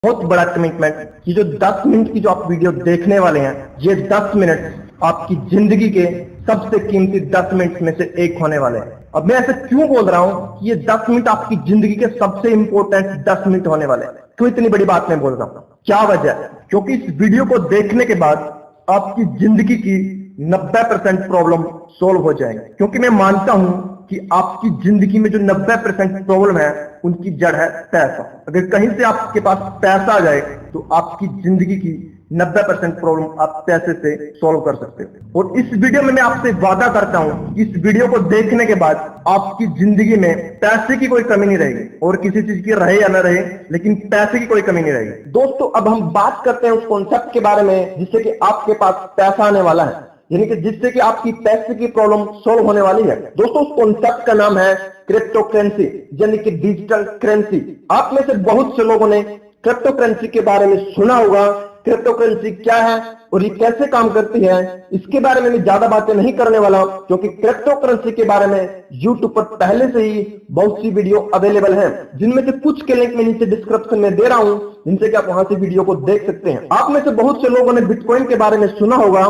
बहुत बड़ा कमिटमेंट कि जो 10 मिनट की जो आप वीडियो देखने वाले हैं, ये 10 मिनट आपकी जिंदगी के सबसे कीमती 10 मिनट में से एक होने वाले हैं। अब मैं ऐसे क्यों बोल रहा हूं कि ये 10 मिनट आपकी जिंदगी के सबसे इंपॉर्टेंट 10 मिनट होने वाले हैं? क्यों इतनी बड़ी बात मैं बोल रहा हूं? क्या वजह है? क्योंकि इस वीडियो को देखने के बाद आपकी जिंदगी की 90% प्रॉब्लम सोल्व हो जाएंगे। क्योंकि मैं मानता हूं कि आपकी जिंदगी में जो 90% प्रॉब्लम है उनकी जड़ है पैसा। अगर कहीं से आपके पास पैसा आ जाए तो आपकी जिंदगी की 90% प्रॉब्लम आप पैसे से सॉल्व कर सकते हो। और इस वीडियो में मैं आपसे वादा करता हूं कि इस वीडियो को देखने के बाद आपकी जिंदगी में पैसे की कोई कमी नहीं रहेगी, और किसी चीज की रहे या ना रहे, लेकिन पैसे की कोई कमी नहीं रहेगी। दोस्तों, अब हम बात करते हैं उस कॉन्सेप्ट के बारे में जिससे कि आपके पास पैसा आने वाला है, यानी कि जिससे कि आपकी पैसे की प्रॉब्लम सॉल्व होने वाली है। दोस्तों, उस कॉन्सेप्ट का नाम है क्रिप्टो करेंसी, यानी कि डिजिटल करेंसी। आप में से बहुत से लोगों ने क्रिप्टो करेंसी के बारे में सुना होगा। क्रिप्टो करेंसी क्या है और ये कैसे काम करती है, इसके बारे में मैं ज्यादा बातें नहीं करने वाला, क्योंकि क्रिप्टो करेंसी के बारे में YouTube पर पहले से ही बहुत सी वीडियो अवेलेबल हैं, जिनमें से कुछ के लिंक मैं नीचे डिस्क्रिप्शन में दे रहा हूं, जिनसे कि आप वहां से वीडियो को देख सकते हैं। आप में से बहुत से लोगों ने बिटकॉइन के बारे में सुना होगा।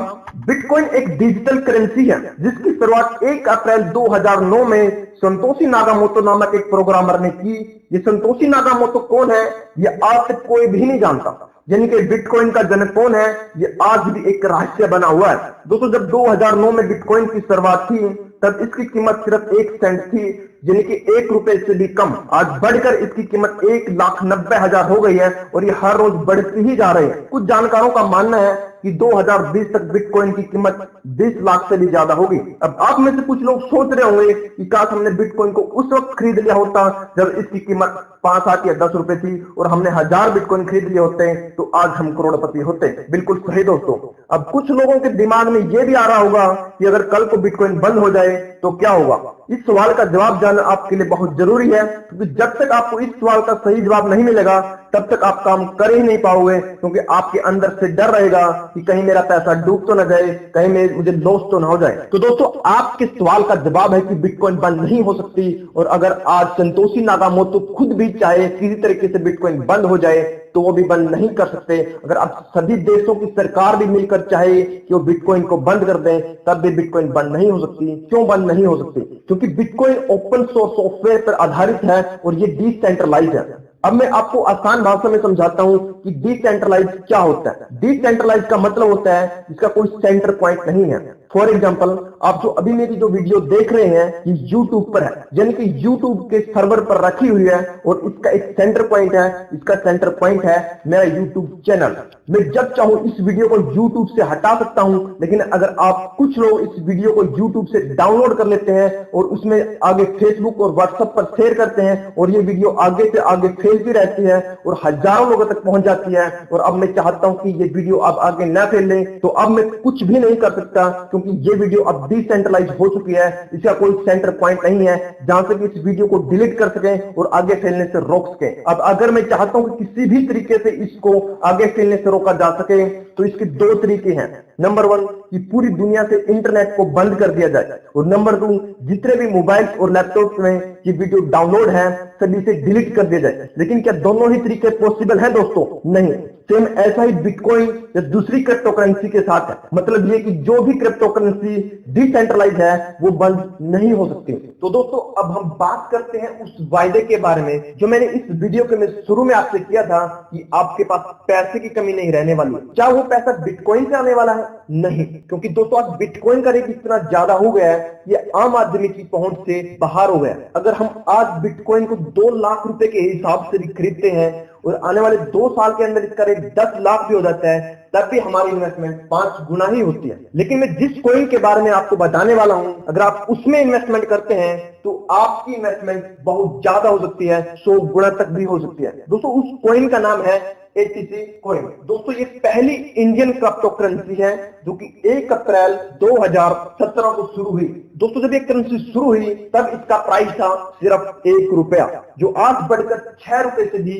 बिटकॉइन एक डिजिटल करेंसी है जिसकी शुरुआत 1 अप्रैल 2009 में संतोषी नागामोटो नामक एक प्रोग्रामर ने की। ये संतोषी नागामोटो कौन है, ये आज तक कोई भी नहीं जानता। यानी कि बिटकॉइन का जनक कौन है, ये आज भी एक रहस्य बना हुआ है। दोस्तों, जब 2009 में बिटकॉइन की शुरुआत थी तब इसकी कीमत सिर्फ 1 सेंट थी, यानी कि 1 रुपए से भी कम। आज बढ़कर इसकी कीमत 1,90,000 हो गई है और ये हर रोज बढ़ती ही जा रही है। कुछ जानकारों का मानना है कि 2020 तक बिटकॉइन की कीमत 20 लाख से भी ज्यादा होगी। अब आप में से कुछ लोग सोच रहे होंगे कि काश हमने बिटकॉइन को उस वक्त खरीद लिया होता जब इसकी कीमत 5, 7 या 10 रुपए थी, और हमने 1000 बिटकॉइन खरीद लिए होते तो आज हम करोड़पति होते। बिल्कुल सही दोस्तों। अब कुछ लोगों के दिमाग में यह भी आ रहा होगा कि अगर कल को बिटकॉइन बंद हो जाए तो क्या होगा। इस सवाल का जवाब जानना आपके लिए बहुत जरूरी है, क्योंकि जब तक आपको इस सवाल का सही जवाब नहीं मिलेगा तब तक आप काम कर ही नहीं पाओगे, क्योंकि आपके अंदर से डर रहेगा कि कहीं मेरा पैसा डूब तो ना जाए, कहीं मुझे लॉस तो ना हो जाए। तो दोस्तों, आपके सवाल का जवाब है कि बिटकॉइन बंद नहीं हो सकती। और अगर आज संतोषी नागामोटो खुद भी चाहे किसी तरीके से बिटकॉइन बंद हो जाए तो वो भी बंद नहीं कर सकते। अगर अब सभी देशों की सरकार भी मिलकर चाहे कि वो बिटकॉइन को बंद कर दें तब भी बिटकॉइन बंद नहीं हो सकती। क्यों बंद नहीं हो सकती? क्योंकि बिटकॉइन ओपन सोर्स सॉफ्टवेयर पर आधारित है और ये डिसेंट्रलाइज है। अब मैं आपको आसान भाषा में समझाता हूं कि डिसेंट्रलाइज क्या होता है। डिसेंट्रलाइज का मतलब होता है जिसका कोई सेंटर पॉइंट नहीं है। फॉर एग्जांपल, आप जो अभी मेरी जो वीडियो देख रहे हैं ये YouTube पर है, यानी कि YouTube के सर्वर पर रखी हुई है और इसका एक सेंटर पॉइंट है। इसका सेंटर पॉइंट है मेरा YouTube चैनल। मैं जब चाहूं इस वीडियो को YouTube से हटा सकता हूं, लेकिन अगर आप कुछ लोग इस वीडियो को YouTube से डाउनलोड कर लेते हैं और उसमें आगे Facebook और WhatsApp पर शेयर करते हैं और ये वीडियो आगे से आगे फैलती रहती है और हजारों लोगों तक पहुंच जाती है, और अब मैं चाहता हूं कि ये वीडियो अब आगे ना फैले, तो अब मैं कुछ भी नहीं कर सकता, क्योंकि ये वीडियो अब डिसेंट्रलाइज हो चुकी है। इसका कोई सेंटर पॉइंट नहीं है जहां से कि इस वीडियो को डिलीट कर सकें और आगे फैलने से रोक सकें। अब अगर मैं चाहता हूं कि किसी भी तरीके से इसको आगे फैलने से रोका जा सके तो इसके 2 तरीके हैं। नंबर 1 कि पूरी दुनिया से इंटरनेट को बंद कर दिया जाए, और नंबर 2 जितने भी मोबाइल और लैपटॉप में ये वीडियो डाउनलोड है सभी से डिलीट कर दिया जाए। लेकिन क्या दोनों ही तरीके पॉसिबल है दोस्तों? नहीं। सेम ऐसा ही बिटकॉइन या दूसरी क्रिप्टो करेंसी के साथ है। मतलब ये कि जो भी क्रिप्टो करेंसी डिसेंट्रलाइज है वो बंद नहीं हो सकती। तो दोस्तों, अब हम बात करते हैं उस वायदे के बारे में जो मैंने इस वीडियो के में शुरू में आपसे किया था कि आपके पास पैसे की कमी नहीं रहने वाली। क्या वो पैसा बिटकॉइन से आने वाला है? नहीं, क्योंकि दोस्तों आज बिटकॉइन का रेट इतना ज्यादा हो गया है, ये आम आदमी की पहुंच से बाहर हो गया। अगर हम आज बिटकॉइन को 2 लाख रुपए के हिसाब से भी खरीदते हैं और आने वाले 2 साल के अंदर इसका रेट 10 लाख भी हो जाता है, तब भी हमारी इन्वेस्टमेंट 5 गुना ही होती है। लेकिन मैं जिस कॉइन के बारे में आपको बताने वाला हूं, अगर आप उसमें इन्वेस्टमेंट करते हैं तो आपकी इन्वेस्टमेंट बहुत ज्यादा हो सकती है, 100 गुना तक भी हो सकती है। दोस्तों, उस कॉइन का नाम है ATC कॉइन। दोस्तों, ये पहली इंडियन क्रिप्टो करेंसी है जो कि 1 अप्रैल 2017 को शुरू हुई। दोस्तों, जब ये करेंसी शुरू हुई तब इसका प्राइस था सिर्फ 1 रुपया, जो आज बढ़कर 6 रुपए से भी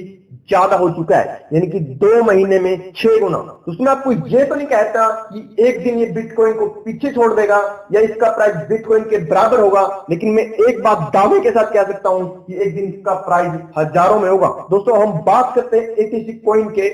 ज्यादा हो चुका है, यानी कि 2 महीने में 6 गुना। तो उसमें आपको ये तो नहीं कहता कि एक दिन ये बिटकॉइन को पीछे छोड़ देगा या इसका प्राइस बिटकॉइन के बराबर होगा, लेकिन मैं एक बात दावे के साथ कह सकता हूं कि एक दिन इसका प्राइस हजारों में होगा। दोस्तों हम बात करते हैं एटीसी कॉइन के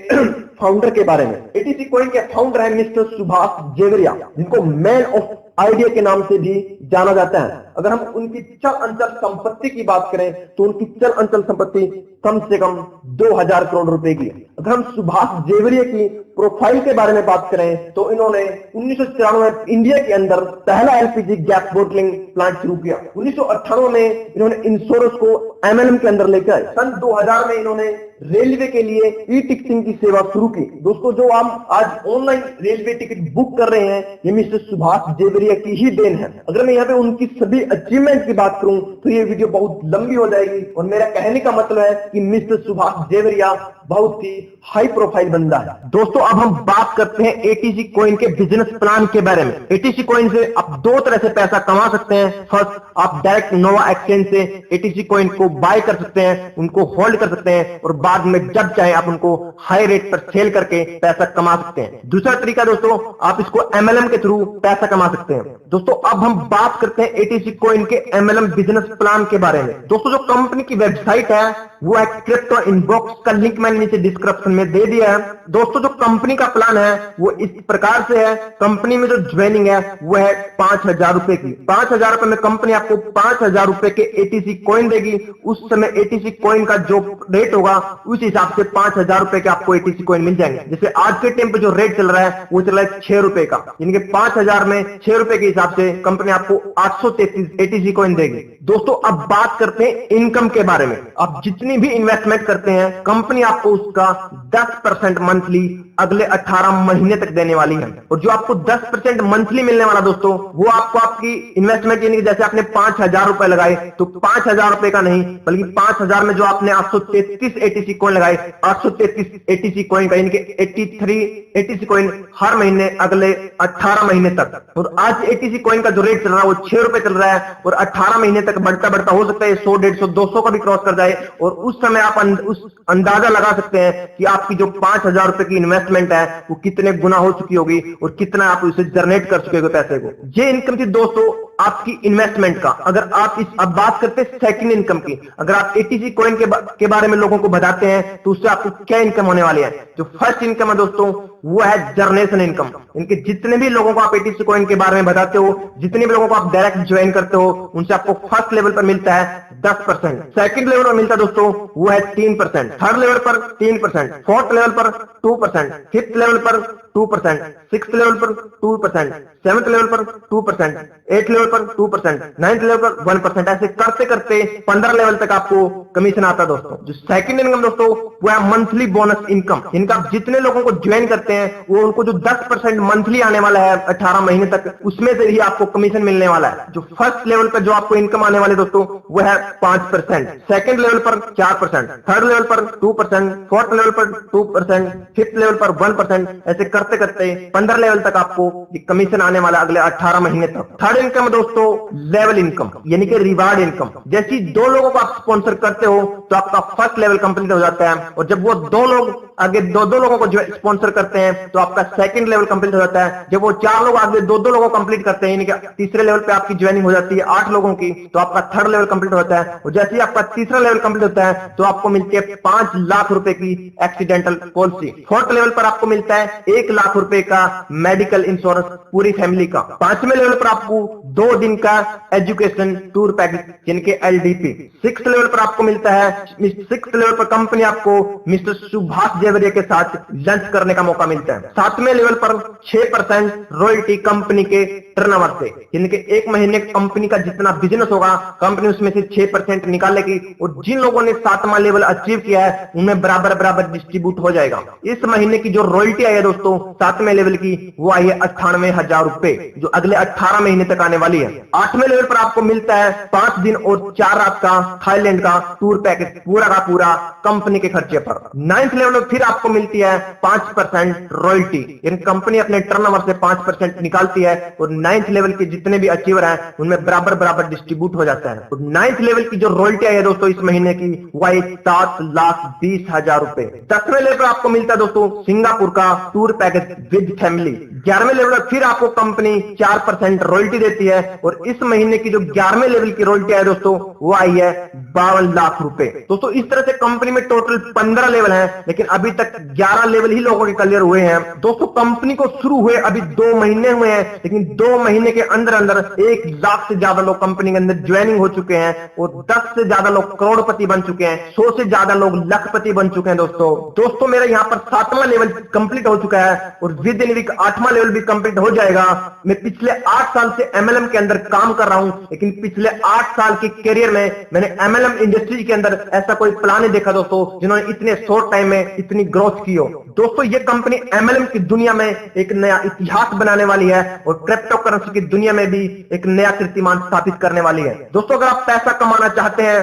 फाउंडर के बारे में। एटीसी कॉइन के फाउंडर है मिस्टर सुभाष जेवरिया, जिनको मैन ऑफ आइडिया के नाम से भी जाना जाता है। अगर हम उनकी चल अंचल संपत्ति की बात करें तो उनकी चल अंचल संपत्ति कम से कम 2000 करोड़ रुपए की है। अगर हम सुभाष जेवरिया की प्रोफाइल के बारे में बात करें तो इन्होंने 1994 में इंडिया के अंदर पहला एलपीजी गैस बोटलिंग प्लांट शुरू किया। 1998 में इन्होंने इंश्योरेंस को एमएलएम के अंदर लेकर आए। सन 2000 में इन्होंने रेलवे के लिए ई टिकटिंग की सेवा शुरू की। दोस्तों जो हम आज ऑनलाइन रेलवे टिकट बुक कर रहे हैं ये मिस्टर सुभाष जेवरिया की ही देन है। अगर मैं यहाँ पे उनकी सभी अचीवमेंट की बात करूं तो ये वीडियो बहुत लंबी हो जाएगी और मेरा कहने का मतलब है कि मिस्टर सुभाष जेवरिया बहुत ही हाई प्रोफाइल बंदा है। दोस्तों अब हम बात करते हैं एटीसी कॉइन के बिजनेस प्लान के बारे में। एटीसी कॉइन से आप 2 तरह से पैसा कमा सकते हैं। फर्स्ट, आप डायरेक्ट नोवा एक्सचेंज से एटीसी कॉइन को बाय कर सकते हैं, उनको होल्ड कर सकते हैं और बाद में जब चाहे आप उनको हाई रेट पर सेल करके पैसा कमा सकते हैं। दूसरा तरीका दोस्तों, आप इसको एमएलएम के थ्रू पैसा कमा सकते हैं। दोस्तों अब हम बात करते हैं एटीसी कॉइन के एमएलएम बिजनेस प्लान के बारे में। दोस्तों जो कंपनी की वेबसाइट है वो है क्रिप्टो इनबॉक्स, का लिंक मैंने नीचे डिस्क्रिप्शन में दे दिया है। दोस्तों जो कंपनी का प्लान है वो इस प्रकार से है। कंपनी में जो ज्वाइनिंग है वो है 5000 रुपए की। 5000 रुपए में कंपनी आपको 5000 रुपए के एटीसी कॉइन देगी। उस समय एटीसी कॉइन का जो रेट होगा उस हिसाब से 5000 रुपए के आपको एटीसी कॉइन मिल जाएंगे। जैसे आज के टाइम पे जो रेट चल रहा है वो चल रहा है 6 रुपए का, यानी कि 5000 में 6 रुपए के हिसाब से कंपनी आपको 833 एटीसी कॉइन देगी। दोस्तों अब बात करते हैं इनकम के बारे में। आप जितनी भी इन्वेस्टमेंट करते हैं कंपनी आपको उसका 10% मंथली अगले 18 महीने तक देने वाली है। और जो आपको 10% मंथली मिलने वाला दोस्तों वो आपको आपकी इन्वेस्टमेंट, यानी कि जैसे आपने 5000 रुपए लगाए तो 5000 रुपए का नहीं बल्कि 5000 में जो आपने 833 एटीसी कॉइन लगाए, 833 एटीसी कॉइन का, यानी कि 83 एटीसी कॉइन हर महीने अगले 18 महीने तक। और आज एटीसी कॉइन का जो रेट चल रहा है वो 6 रुपए चल रहा है और 18 महीने तक बढ़ता बढ़ता हो सकता है 100, 150, 200 का भी क्रॉस कर जाए। और उस समय आप उस अंदाजा लगा सकते हैं कि आपकी जो 5000 रुपए की इन्वेस्टमेंट है वो कितने गुना हो चुकी होगी और कितना आप उसे जनरेट कर चुके हो पैसे को। ये इनकम थी दोस्तों आपकी इन्वेस्टमेंट का। अगर आप अब बात करते हैं सेकंड इनकम की, अगर आप एटीसी कॉइन के बारे में लोगों को बताते हैं तो उससे आपको क्या इनकम होने वाली है। जो फर्स्ट इनकम है दोस्तों वो है जर्नेशन इनकम। इनके जितने भी लोगों को आप एटीसी कॉइन के बारे में बताते हो, जितने भी लोगों को आप डायरेक्ट ज्वाइन करते हो, उनसे आपको फर्स्ट लेवल पर मिलता है 10%, सेकंड लेवल पर मिलता है दोस्तों वो है 3%, थर्ड लेवल पर 3%, फोर्थ लेवल पर 2%, फिफ्थ लेवल पर 2%, सिक्स्थ लेवल पर 2%, सेवंथ लेवल पर 2%, एथ लेवल पर 2%, नाइन्थ लेवल पर 1%। ऐसे करते करते 15 लेवल तक आपको कमीशन आता है दोस्तों। जो सेकंड इनकम दोस्तों वो है मंथली बोनस इनकम। इनका आप जितने लोगों को ज्वाइन करते हैं वो उनको जो 10% मंथली आने वाला है 18 महीने तक, उसमें से ही आपको कमीशन मिलने वाला है। जो फर्स्ट लेवल पर जो आपको इनकम आने वाले दोस्तों वो है 5%, सेकंड लेवल पर 4%, थर्ड लेवल पर 2%, फोर्थ लेवल पर 2%, फिफ्थ लेवल पर 1%। ऐसे करते करते 15 लेवल तक आपको कमीशन आने वाला अगले 18 महीने तक। थर्ड इनकम दोस्तों लेवल इनकम, यानी कि रिवार्ड इनकम। जैसे 2 लोगों को आप स्पॉन्सर करते हो तो आपका फर्स्ट लेवल कंप्लीट हो जाता है और जब वो 2 लोग आगे 2 लोगों को जो स्पॉन्सर करते हैं तो आपका सेकंड लेवल कंप्लीट हो जाता है। जब वो 4 लोग आगे 2 लोगों को कंप्लीट करते हैं, यानी कि तीसरे लेवल पे आपकी ज्वाइनिंग हो जाती है 8 लोगों की, तो आपका थर्ड लेवल कंप्लीट होता है। और जैसे ही आपका तीसरा लेवल कंप्लीट होता है तो आपको मिलती है 5 लाख रुपए की एक्सीडेंटल पॉलिसी। फोर्थ लेवल पर आपको मिलता है 1 लाख रुपए का मेडिकल इंश्योरेंस पूरी फैमिली का। 5वें लेवल पर आपको 2 दिन का एजुकेशन टूर पैकेज यानी कि एलडीपी। 6th लेवल पर आपको मिलता है, 6th लेवल पर कंपनी आपको मिस्टर सुभाष जेवरिया के साथ लंच करने का मौका मिलता है। 7वें लेवल पर 6% रॉयल्टी कंपनी के टर्नओवर से, यानी कि 1 महीने कंपनी का जितना बिजनेस होगा कंपनी उसमें से 6% निकालेगी और जिन लोगों ने 7वां लेवल अचीव किया है उनमें बराबर बराबर डिस्ट्रीब्यूट हो जाएगा। इस महीने की जो रॉयल्टी आई है दोस्तों 7वें लेवल की वो आई है 98,000 रुपए, जो अगले 18 महीने तक आने वाली है। 8वें लेवल पर आपको मिलता है 5 दिन और 4 रात का थाईलैंड का टूर पैकेज पूरा का पूरा कंपनी के खर्चे पर। 9th लेवल में फिर फिर आपको मिलती है 5% रॉयल्टी। यानी कंपनी अपने टर्नओवर से 5% निकालती है और 9th लेवल के जितने भी अचीवर हैं उनमें बराबर बराबर डिस्ट्रीब्यूट हो जाता है। और 9th लेवल की जो रॉयल्टी आई है दोस्तों इस महीने की वो आई 7,20,000 रुपए। 10वें लेवल पर आपको मिलता है दोस्तों सिंगापुर का टूर पैकेज विद फैमिली। 11वें लेवल पर फिर आपको कंपनी 4% रॉयल्टी देती है और इस महीने की जो 11वें लेवल की रॉयल्टी है दोस्तों वो आई है 52 लाख रुपए। दोस्तों इस तरह से कंपनी में टोटल 15 लेवल हैं, लेकिन अभी तक 11 लेवल ही लोगों के क्लियर हुए हैं। दोस्तों कंपनी को शुरू हुए अभी 2 महीने हुए हैं, लेकिन 2 महीने के अंदर अंदर 1 लाख से ज्यादा लोग कंपनी के अंदर ज्वाइनिंग हो चुके हैं और 10 से ज्यादा लोग करोड़पति बन चुके हैं, 100 से ज्यादा लोग लखपति बन चुके हैं। दोस्तों मेरा यहाँ पर 7वां लेवल कंप्लीट हो चुका है और विद इन वीक 8वां लेवल भी कंप्लीट हो जाएगा। मैं पिछले 8 साल से एमएलएम के अंदर काम कर रहा हूं, लेकिन पिछले 8 साल के करियर में मैंने एमएलएम इंडस्ट्री के अंदर ऐसा कोई प्लान नहीं देखा दोस्तों जिन्होंने इतने शॉर्ट टाइम में इतनी ग्रोथ की हो। दोस्तों ये कंपनी एमएलएम की दुनिया में एक नया इतिहास बनाने वाली है और क्रिप्टो करेंसी की दुनिया में भी एक नया कीर्तिमान स्थापित करने वाली है। दोस्तों अगर आप पैसा कमाना चाहते हैं